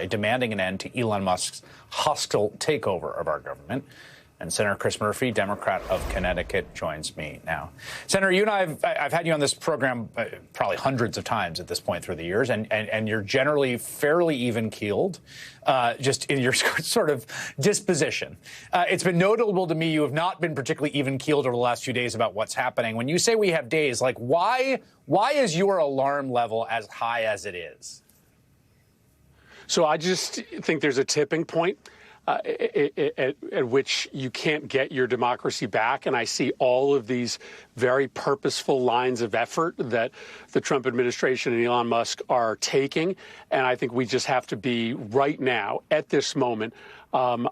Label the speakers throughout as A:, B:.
A: today, demanding an end to Elon Musk's hostile takeover of our government. And Senator Chris Murphy, Democrat of Connecticut, joins me now. Senator, you and I've had you on this program probably hundreds of times at this point through the years, and you're generally fairly even-keeled, just in your sort of disposition. It's been notable to me you have not been particularly even-keeled over the last few days about what's happening. When you say we have days, like why is your alarm level as high as it is?
B: So I just think there's a tipping point at which you can't get your democracy back. And I see all of these very purposeful lines of effort that the Trump administration and Elon Musk are taking. And I think we just have to be right now, at this moment, on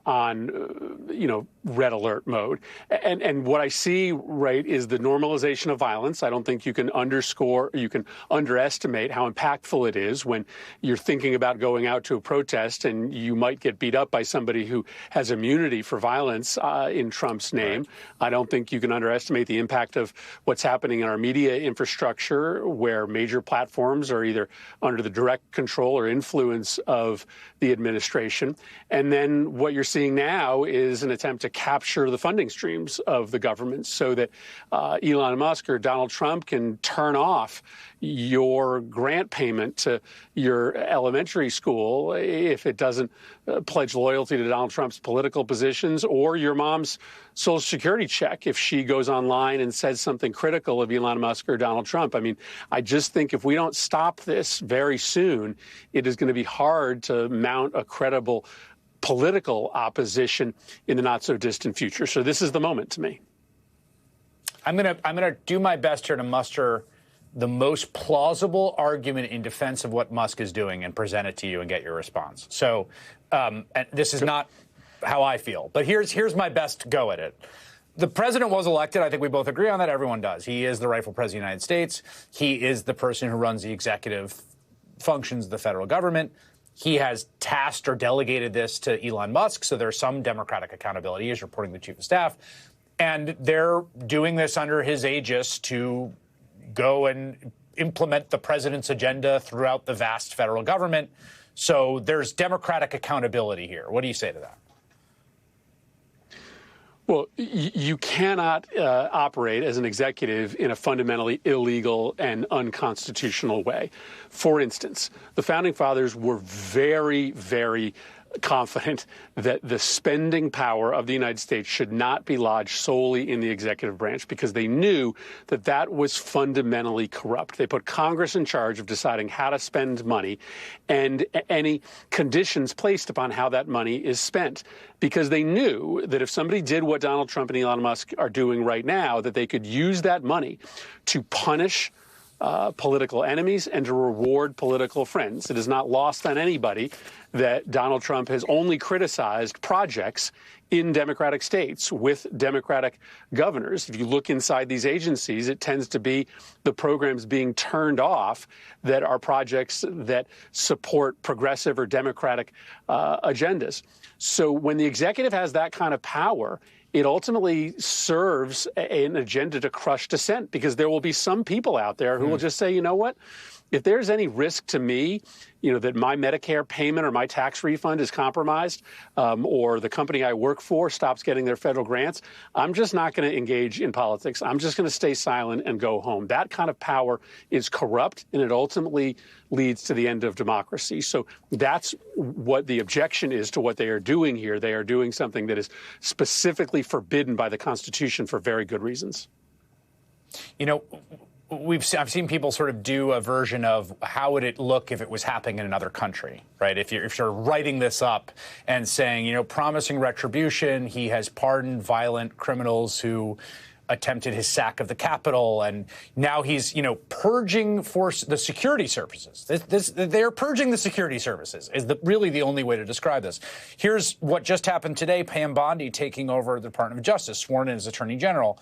B: red alert mode. And what I see, right, is the normalization of violence. I don't think you can underestimate how impactful it is when you're thinking about going out to a protest and you might get beat up by somebody who has immunity for violence in Trump's name. Right. I don't think you can underestimate the impact of what's happening in our media infrastructure, where major platforms are either under the direct control or influence of the administration. And then what you're seeing now is an attempt to capture the funding streams of the government so that Elon Musk or Donald Trump can turn off your grant payment to your elementary school if it doesn't pledge loyalty to Donald Trump's political positions, or your mom's Social Security check if she goes online and says something critical of Elon Musk or Donald Trump. I mean, I just think if we don't stop this very soon, it is going to be hard to mount a credible political opposition in the not so distant future. So this is the moment to me.
A: I'm gonna do my best here to muster the most plausible argument in defense of what Musk is doing and present it to you and get your response. So and this is not how I feel, but here's my best go at it. The president was elected. I think we both agree on that. Everyone does. He is the rightful president of the United States. He is the person who runs the executive functions of the federal government. He has tasked or delegated this to Elon Musk, so there's some Democratic accountability, as reporting the chief of staff. And they're doing this under his aegis to go and implement the president's agenda throughout the vast federal government. So there's Democratic accountability here. What do you say to that?
B: Well, you cannot operate as an executive in a fundamentally illegal and unconstitutional way. For instance, the Founding Fathers were very, very confident that the spending power of the United States should not be lodged solely in the executive branch because they knew that that was fundamentally corrupt. They put Congress in charge of deciding how to spend money and any conditions placed upon how that money is spent, because they knew that if somebody did what Donald Trump and Elon Musk are doing right now, that they could use that money to punish political enemies and to reward political friends. It is not lost on anybody that Donald Trump has only criticized projects in Democratic states with Democratic governors. If you look inside these agencies, it tends to be the programs being turned off that are projects that support progressive or Democratic agendas. So when the executive has that kind of power, it ultimately serves an agenda to crush dissent, because there will be some people out there who will just say, you know what, if there's any risk to me, that my Medicare payment or my tax refund is compromised, or the company I work for stops getting their federal grants, I'm just not going to engage in politics. I'm just going to stay silent and go home. That kind of power is corrupt, and it ultimately leads to the end of democracy. So that's what the objection is to what they are doing here. They are doing something that is specifically forbidden by the Constitution for very good reasons.
A: I've seen people sort of do a version of how would it look if it was happening in another country, right? If you're writing this up and saying, promising retribution, he has pardoned violent criminals who attempted his sack of the Capitol, and now he's, purging the security services. They're purging the security services is really the only way to describe this. Here's what just happened today. Pam Bondi taking over the Department of Justice, sworn in as Attorney General.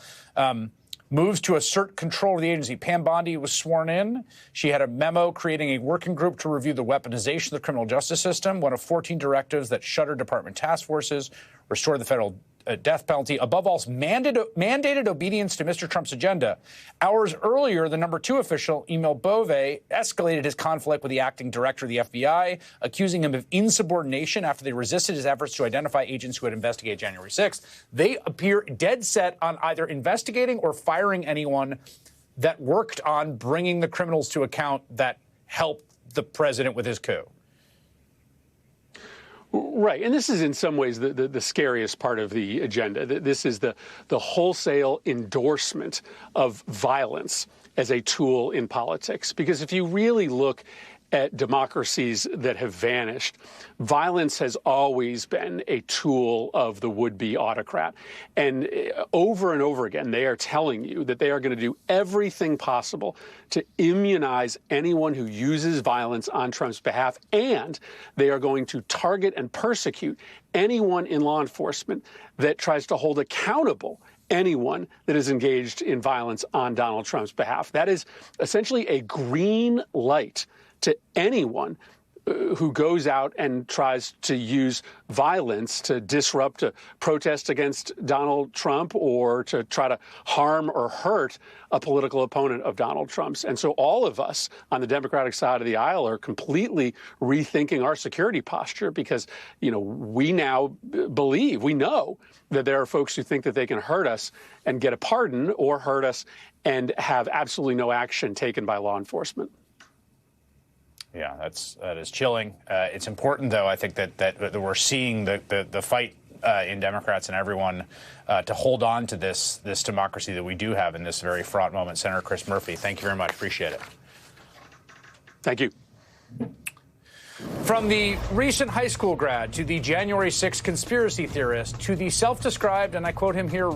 A: Moves to assert control of the agency. Pam Bondi was sworn in. She had a memo creating a working group to review the weaponization of the criminal justice system, one of 14 directives that shuttered department task forces, restored the federal death penalty. Above all, mandated obedience to Mr. Trump's agenda. Hours earlier, the number 2 official, Emil Bove, escalated his conflict with the acting director of the FBI, accusing him of insubordination after they resisted his efforts to identify agents who had investigated January 6th. They appear dead set on either investigating or firing anyone that worked on bringing the criminals to account that helped the president with his coup.
B: Right. And this is in some ways the scariest part of the agenda. This is the wholesale endorsement of violence as a tool in politics. Because if you really look at democracies that have vanished, violence has always been a tool of the would-be autocrat. And over and over again, they are telling you that they are going to do everything possible to immunize anyone who uses violence on Trump's behalf, and they are going to target and persecute anyone in law enforcement that tries to hold accountable anyone that is engaged in violence on Donald Trump's behalf. That is essentially a green light to anyone who goes out and tries to use violence to disrupt a protest against Donald Trump or to try to harm or hurt a political opponent of Donald Trump's. And so all of us on the Democratic side of the aisle are completely rethinking our security posture because, you know, we now believe, we know that there are folks who think that they can hurt us and get a pardon or hurt us and have absolutely no action taken by law enforcement.
A: Yeah, that is chilling. It's important, though, I think that we're seeing the fight in Democrats and everyone to hold on to this democracy that we do have in this very fraught moment. Senator Chris Murphy, thank you very much. Appreciate it.
B: Thank you.
A: From the recent high school grad to the January 6th conspiracy theorist to the self-described, and I quote him here,